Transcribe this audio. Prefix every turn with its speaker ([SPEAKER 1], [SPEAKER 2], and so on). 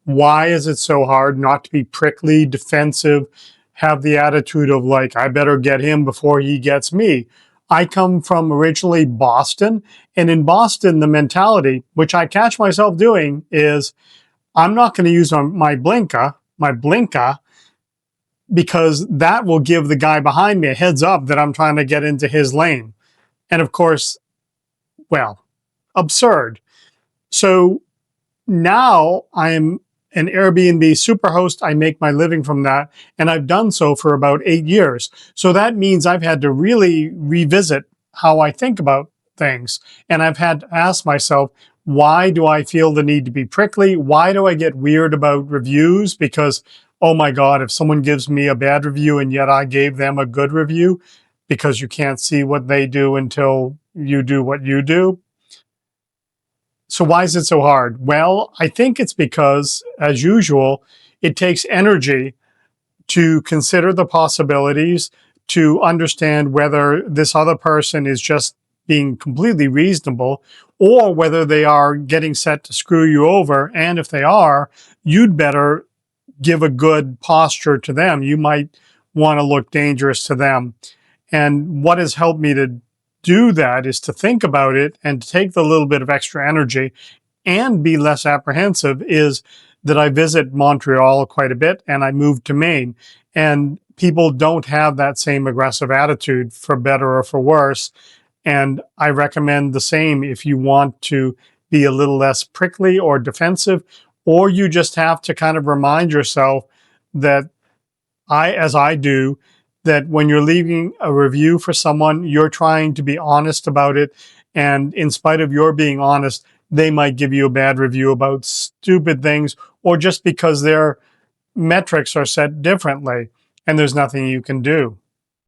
[SPEAKER 1] Why is it so hard not to be prickly, defensive, have the attitude of like, I better get him before he gets me? I come from originally Boston, and in Boston, the mentality, which I catch myself doing, is I'm not going to use my blinker, because that will give the guy behind me a heads up that I'm trying to get into his lane. And of course, well, absurd. So now I'm an Airbnb superhost. I make my living from that, and I've done so for about 8 years. So that means I've had to really revisit how I think about things. And I've had to ask myself, why do I feel the need to be prickly? Why do I get weird about reviews? Because, oh my God, if someone gives me a bad review and yet I gave them a good review, because you can't see what they do until you do what you do. So why is it so hard? Well, I think it's because, as usual, it takes energy to consider the possibilities, to understand whether this other person is just being completely reasonable or whether they are getting set to screw you over. And if they are, you'd better give a good posture to them. You might want to look dangerous to them. And what has helped me to do that is to think about it and to take the little bit of extra energy and be less apprehensive, is that I visit Montreal quite a bit and I moved to Maine, and people don't have that same aggressive attitude, for better or for worse. And I recommend the same if you want to be a little less prickly or defensive, or you just have to kind of remind yourself that as I do, that when you're leaving a review for someone, you're trying to be honest about it. And in spite of your being honest, they might give you a bad review about stupid things, or just because their metrics are set differently and there's nothing you can do.